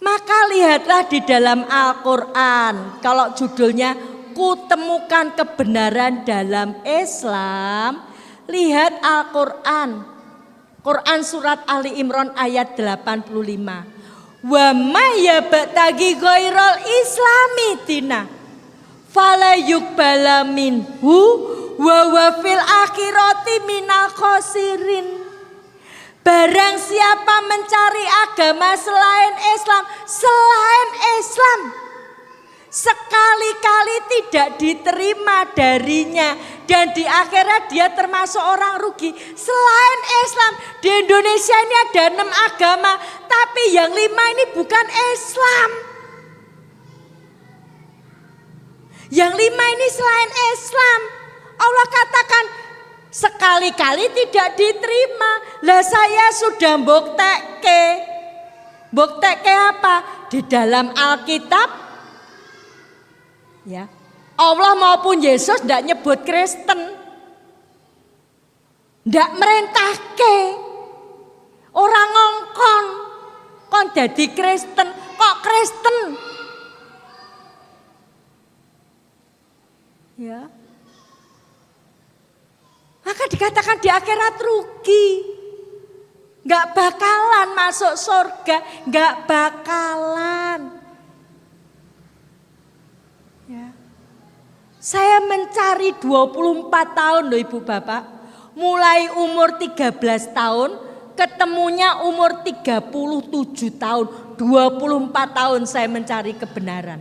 Maka lihatlah di dalam Al-Quran, kalau judulnya Kutemukan Kebenaran dalam Islam, lihat Al-Quran. Quran surat Ali Imran ayat 85. Wa may yabtaghi ghairal islami dina fala yuqbala minhu wa huwa fil akhirati minal khosirin. Barang siapa mencari agama selain Islam, sekali-kali tidak diterima darinya dan di akhirat dia termasuk orang rugi. Selain Islam, di Indonesia ini ada 6 agama, tapi yang 5 ini bukan Islam. Yang 5 ini selain Islam. Allah katakan sekali-kali tidak diterima. Lah saya sudah mbuktekke. Mbuktekke apa? Di dalam Alkitab. Ya. Allah maupun Yesus tidak nyebut Kristen. Tidak merintahke. Orang ngongkon. Kon jadi Kristen. Kok Kristen? Ya. Maka dikatakan di akhirat rugi. Gak bakalan masuk surga. Gak bakalan. Ya. Saya mencari 24 tahun loh Ibu Bapak. Mulai umur 13 tahun. Ketemunya umur 37 tahun. 24 tahun saya mencari kebenaran.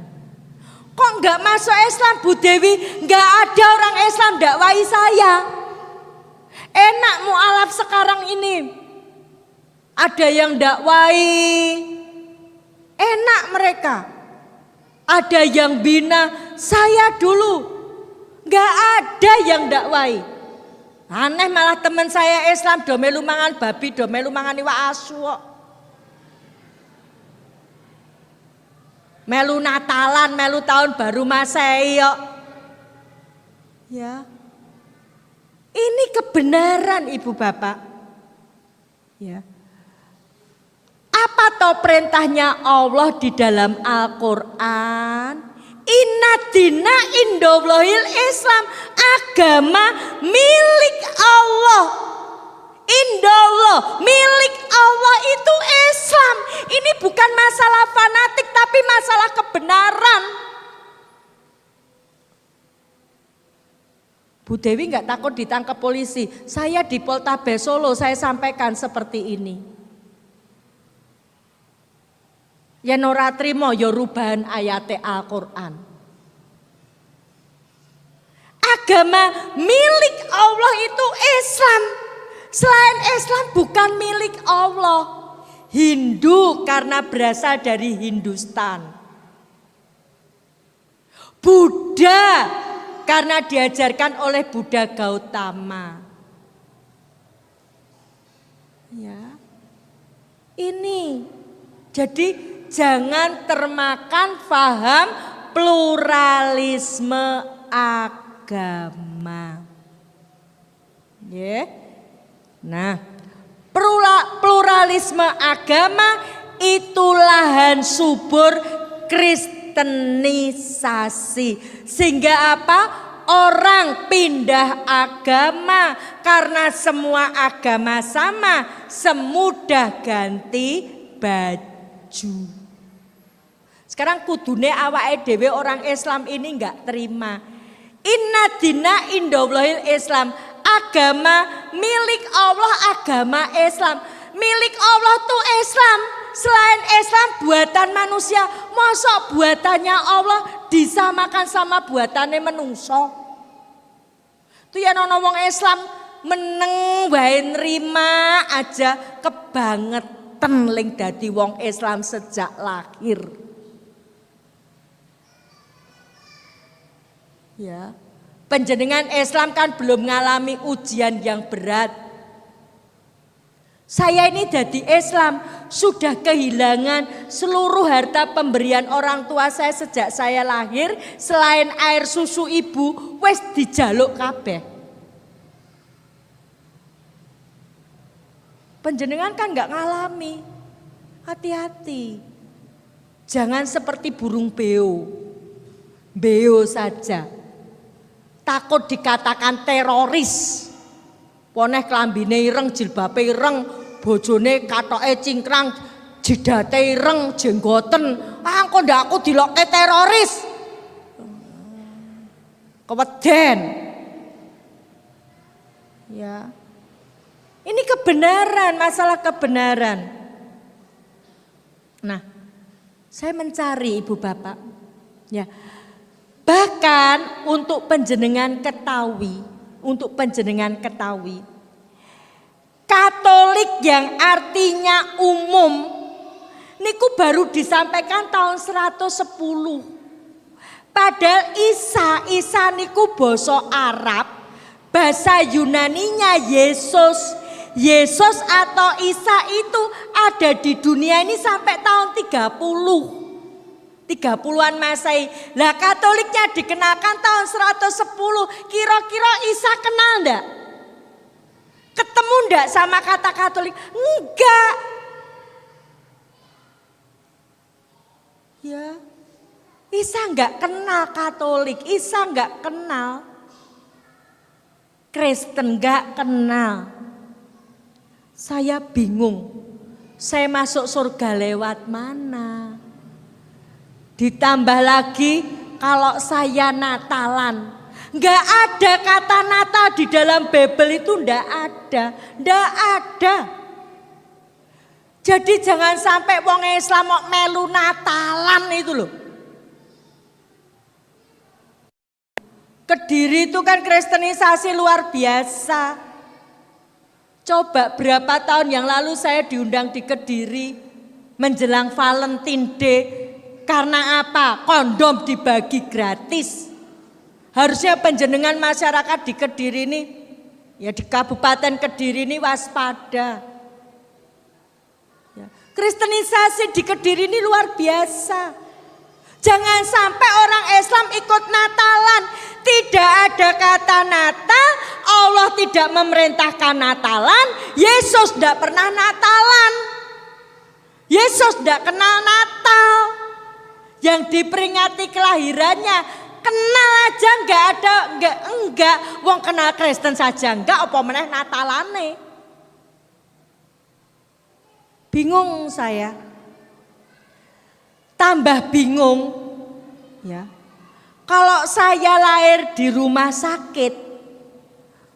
Kok gak masuk Islam Bu Dewi? Gak ada orang Islam dakwai saya. Enak mu'alaf sekarang ini. Ada yang dakwai. Enak mereka. Ada yang bina. Saya dulu. Gak ada yang dakwai. Aneh malah teman saya Islam do melu mangan babi, do melu mangan iwak asu. Melu Natalan, melu tahun baru Masehi kok. Ya. Ini kebenaran Ibu Bapak. Ya. Apa toh perintahnya Allah di dalam Al-Quran? Inna dina indallahil Islam. Agama milik Allah. Indallah, milik Allah itu Islam. Ini bukan masalah fanatik tapi masalah kebenaran. Bu Dewi nggak takut ditangkap polisi. Saya di Poltabes Solo saya sampaikan seperti ini. Yen ora trimo ya rubahan ayate Al-Qur'an. Agama milik Allah itu Islam. Selain Islam bukan milik Allah. Hindu karena berasal dari Hindustan. Buddha karena diajarkan oleh Buddha Gautama. Ya. Ini. Jadi jangan termakan paham pluralisme agama. Ya. Nah, pluralisme agama itu lahan subur kristenisasi. Sehingga apa? orang pindah agama karena semua agama sama, semudah ganti baju. Sekarang kudune awake dhewe orang Islam ini enggak terima. Inna dina indallahil Islam, agama milik Allah, agama Islam. Milik Allah tuh Islam. Selain Islam buatan manusia, masa buatannya Allah disamakan sama buatannya menungso. Itu ya nono wong Islam meneng wae nrima aja kebangetan ling dadi wong Islam sejak lahir. Ya. Panjenengan Islam kan belum mengalami ujian yang berat. Saya ini jadi Islam sudah kehilangan seluruh harta pemberian orang tua saya sejak saya lahir, selain air susu ibu wis dijaluk kabeh. Panjenengan kan nggak ngalami. Hati-hati. Jangan seperti burung beo. Beo saja. Takut dikatakan teroris. Poneh klambine ireng, jilbabe ireng, bojone katoke cingkrang, jidate ireng, jenggoten. Engko ndak aku dilokke teroris. Keweden. Ya. Ini kebenaran, masalah kebenaran. Nah, saya mencari ibu bapak. Ya. Bahkan untuk panjenengan ketahui, Katolik yang artinya umum niku baru disampaikan tahun 110. Padahal Isa niku basa Arab, bahasa Yunaninya Yesus. Yesus atau Isa itu ada di dunia ini sampai tahun 30-an Masehi. Lah Katoliknya dikenalkan tahun 110. Kira-kira Isa kenal enggak? Ketemu enggak sama kata Katolik? Enggak. Ya. Isa enggak kenal Katolik, Isa enggak kenal Kristen, enggak kenal. Saya bingung. Saya masuk surga lewat mana? Ditambah lagi kalau saya Natalan, nggak ada kata Natal di dalam Bible itu, nggak ada. Jadi jangan sampai wong Islam mau melu Natalan itu loh. Kediri itu kan kristenisasi luar biasa. Coba berapa tahun yang lalu saya diundang di Kediri menjelang Valentine Day. Karena apa? Kondom dibagi gratis. Harusnya panjenengan masyarakat di Kediri ini, ya di Kabupaten Kediri ini waspada. Ya. Kristenisasi di Kediri ini luar biasa. Jangan sampai orang Islam ikut Natalan. Tidak ada kata Natal, Allah tidak memerintahkan Natalan, Yesus tidak pernah Natalan. Yesus tidak kenal Natal. Yang diperingati kelahirannya, kenal aja enggak, wong kenal Kristen saja enggak, apa meneh Natalane. Bingung saya. Tambah bingung ya. Kalau saya lahir di rumah sakit,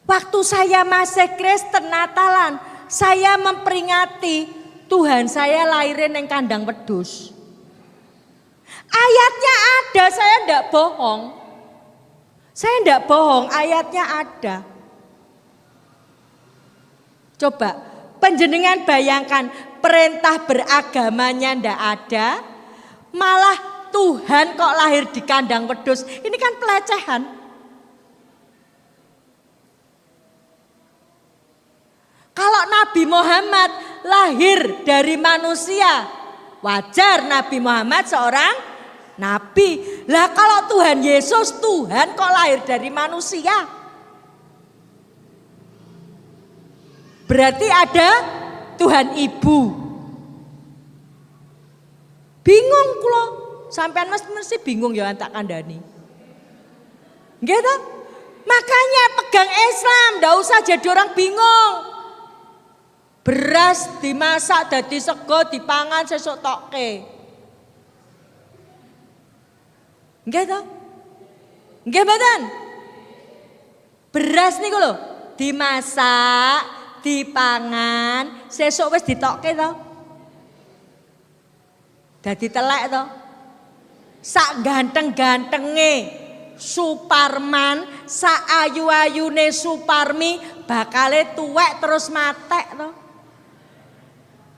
waktu saya masih Kristen Natalan, saya memperingati Tuhan saya lahirin yang kandang wedhus. Ayatnya ada, saya enggak bohong. Ayatnya ada. Coba panjenengan bayangkan, perintah beragamanya enggak ada, malah Tuhan kok lahir di kandang wedhus. Ini kan pelecehan. Kalau Nabi Muhammad lahir dari manusia, wajar Nabi Muhammad seorang nabi. Lah kalau Tuhan Yesus, Tuhan kok lahir dari manusia? Berarti ada Tuhan Ibu. Bingung kula. Sampean mesti bingung ya tak kandhani. Nggih ta? Makanya pegang Islam, ndak usah jadi orang bingung. Beras dimasak dadi sego dipangan sesuk tokke. Nggih to? Nggih mboten? Beras niku lho, dimasak, dipangan, sesuk wis ditokke to. Dadi telek to. Sak ganteng-gantenge Suparman, sak ayu-ayune Suparmi bakale tuwek terus matek to.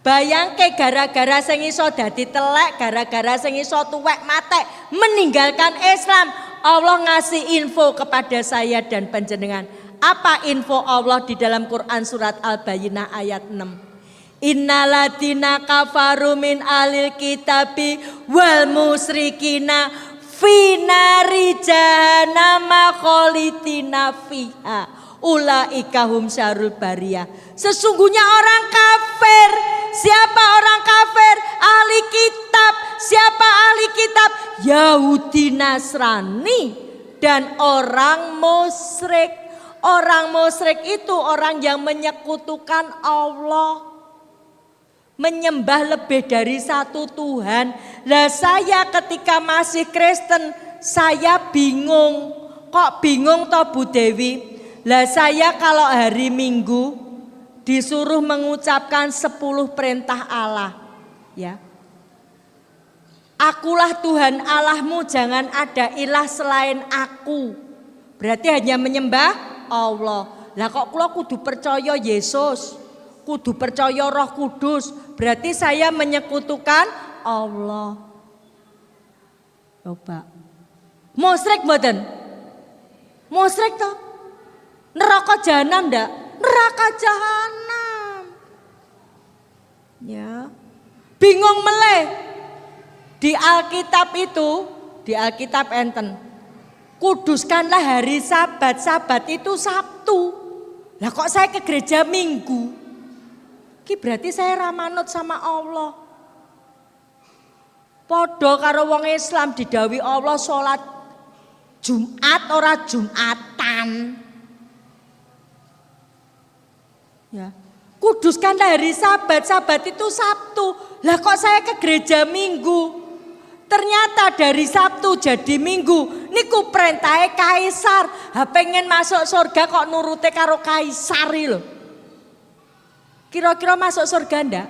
Bayangke gara-gara sing iso dadi telek, gara-gara sing iso tuwek matek, meninggalkan Islam. Allah ngasih info kepada saya dan panjenengan. Apa info Allah di dalam Quran surat Al-Bayyinah ayat 6? Innaladina kafaru min alil kitabi wal musrikina finari jahannama khalidina fiha ulaika hum syarrul bariyah. Sesungguhnya orang kafir. Siapa orang kafir? Ahli kitab. Siapa ahli kitab? Yahudi, Nasrani dan orang musyrik. Orang musyrik itu orang yang menyekutukan Allah. Menyembah lebih dari satu Tuhan. Lah saya ketika masih Kristen saya bingung. Kok bingung toh Bu Dewi? Lah saya kalau hari Minggu disuruh mengucapkan 10 perintah Allah. Ya. Akulah Tuhan Allahmu, jangan ada ilah selain aku. Berarti hanya menyembah Allah. Lah kok kula kudu percaya Yesus? Kudu percaya Roh Kudus, berarti saya menyekutukan Allah. Coba. Musyrik mboten? Musyrik toh? Neraka jahanam ndak? Neraka jahanam. Ya. Bingung meleh. Di Alkitab itu, di Alkitab enten. Kuduskanlah hari Sabat. Sabat itu Sabtu. Lah kok saya ke gereja Minggu? Ki berarti saya ramanut sama Allah. Podo karo wong Islam didhawuhi Allah salat Jumat ora Jumatan. Ya. Kuduskanlah hari Sabat. Sabat itu Sabtu. Lah kok saya ke gereja Minggu? Ternyata dari Sabtu jadi Minggu. Niku perintahe kaisar. Ha pengen masuk surga kok nurute karo kaisar lho. Kira-kira masuk surga enggak?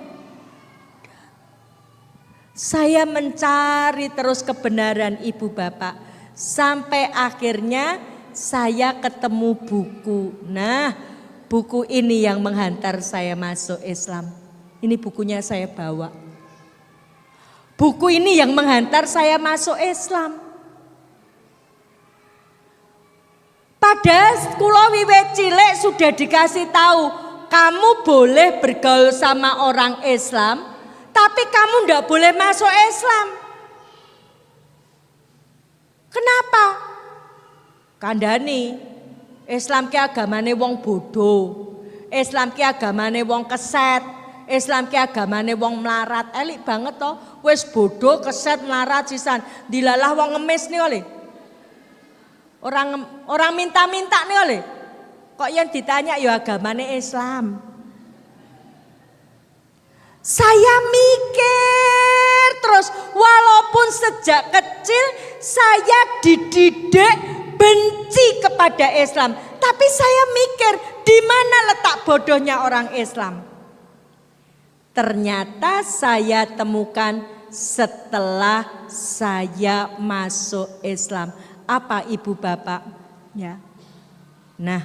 Saya mencari terus kebenaran Ibu Bapak. Sampai akhirnya saya ketemu buku. Nah, buku ini yang menghantar saya masuk Islam. Ini bukunya saya bawa. Buku ini yang menghantar saya masuk Islam. Pada kula wiwit cilik sudah dikasih tahu. Kamu boleh bergaul sama orang Islam, tapi kamu ndak boleh masuk Islam. Kenapa? Kandhani, Islam ki agamane wong bodoh, Islam ki agamane wong keset, Islam ki agamane wong melarat. Elik banget toh, wis bodoh, keset, melarat sisan. Dilalah wong ngemis nih oleh. Orang minta-minta nih oleh. Kok yang ditanya ya agamane Islam. Saya mikir terus walaupun sejak kecil saya dididik benci kepada Islam. Tapi saya mikir di mana letak bodohnya orang Islam. Ternyata saya temukan setelah saya masuk Islam. Apa Ibu Bapak? Ya. Nah,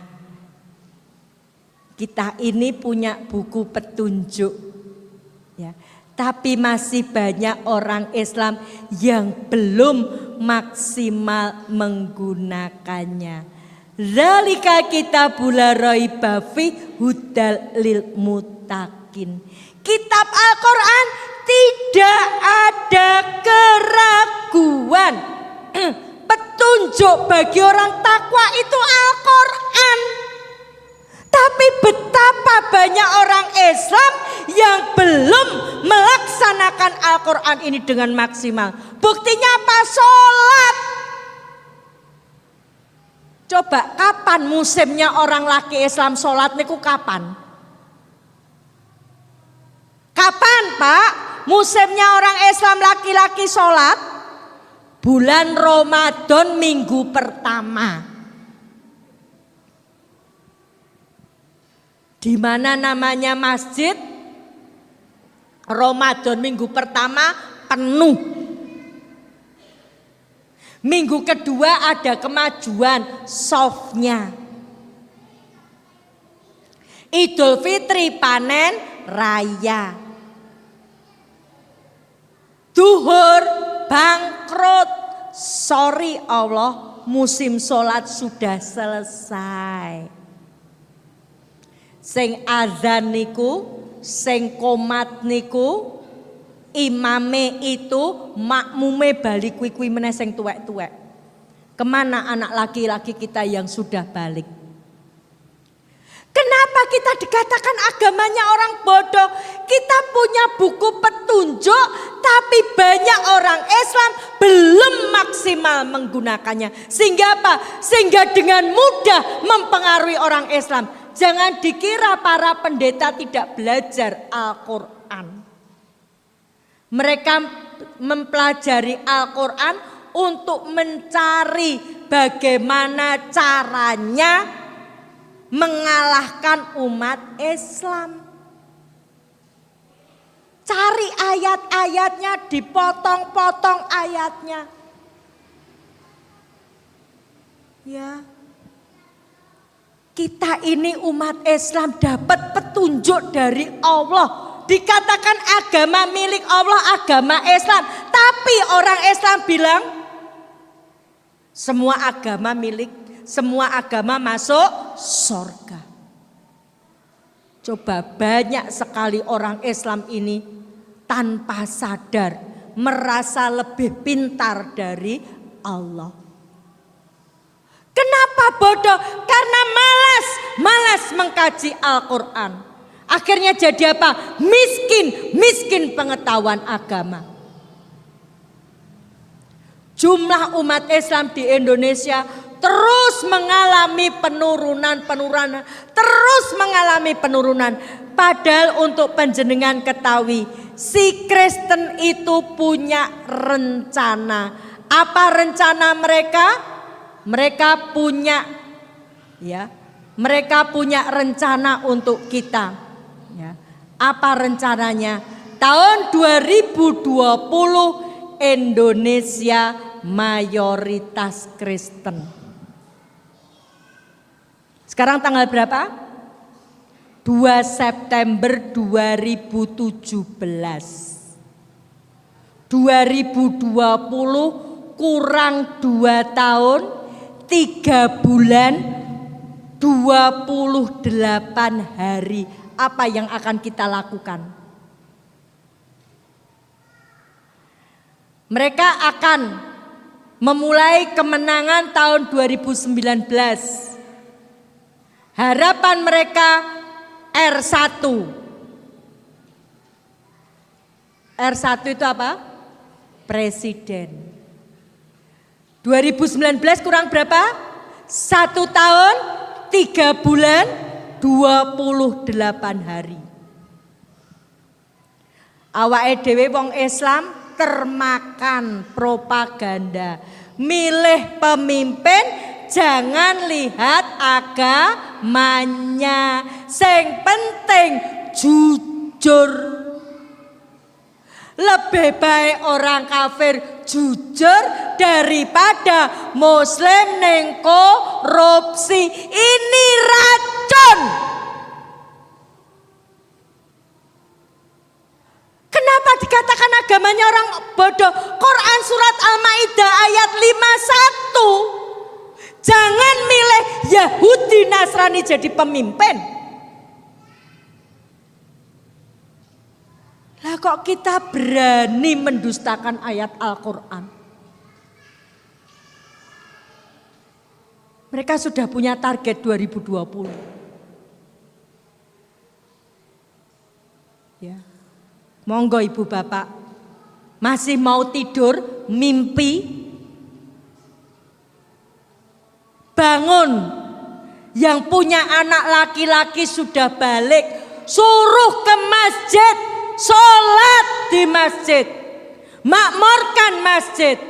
kita ini punya buku petunjuk, ya. Tapi masih banyak orang Islam yang belum maksimal menggunakannya. Zalika kitabul la raiba fi hudal lil muttaqin. Kitab Al-Quran tidak ada keraguan. Petunjuk bagi orang takwa itu Al-Quran. Tapi betapa banyak orang Islam yang belum melaksanakan Al-Quran ini dengan maksimal. Buktinya apa? Sholat. Coba kapan Kapan musimnya orang laki Islam sholat niku kapan? Kapan Pak musimnya orang Islam laki-laki sholat? Bulan Ramadan minggu pertama. Di mana namanya masjid Ramadan minggu pertama penuh. Minggu kedua ada kemajuan softnya. Idul Fitri panen raya. Duhur bangkrut. Sorry Allah, musim sholat sudah selesai. Sing azan niku, sing komat niku, imame itu makmume balik kuwi meneh sing tuwek-tuwek. Kemana anak laki-laki kita yang sudah balik? Kenapa kita dikatakan agamanya orang bodoh? Kita punya buku petunjuk, tapi banyak orang Islam belum maksimal menggunakannya. Sehingga apa? Sehingga dengan mudah mempengaruhi orang Islam. Jangan dikira para pendeta tidak belajar Al-Quran. Mereka mempelajari Al-Quran untuk mencari bagaimana caranya mengalahkan umat Islam. Cari ayat-ayatnya, dipotong-potong ayatnya. Ya. Kita ini umat Islam dapat petunjuk dari Allah. Dikatakan agama milik Allah, agama Islam. Tapi orang Islam bilang semua agama milik, semua agama masuk surga. Coba banyak sekali orang Islam ini tanpa sadar merasa lebih pintar dari Allah. Kenapa bodoh? Karena malas mengkaji Al-Quran. Akhirnya jadi apa? Miskin pengetahuan agama. Jumlah umat Islam di Indonesia terus mengalami penurunan. Padahal untuk panjenengan ketahui, si Kristen itu punya rencana. Apa rencana mereka? Mereka punya rencana untuk kita. Ya. Apa rencananya? Tahun 2020 Indonesia mayoritas Kristen. Sekarang tanggal berapa? 2 September 2017. 2020 kurang 2 tahun 3 bulan 28 hari. Apa yang akan kita lakukan? Mereka akan memulai kemenangan tahun 2019. Harapan mereka R1. R1 itu apa? Presiden. 2019 kurang berapa? 1 tahun 3 bulan 28 hari. Awake dhewe wong Islam termakan propaganda. Milih pemimpin jangan lihat agamanya. Sing penting jujur. Lebih baik orang kafir jujur daripada muslim ning korupsi. Ini racun. Kenapa dikatakan agamanya orang bodoh? Quran surat Al-Maidah ayat 51. Jangan milih Yahudi Nasrani jadi pemimpin. Lah kok kita berani mendustakan ayat Al-Quran? Mereka sudah punya target 2020. Ya. Monggo ibu bapak, masih mau tidur, mimpi, bangun, Yang punya anak laki-laki sudah balik, suruh ke masjid, sholat di masjid, makmurkan masjid.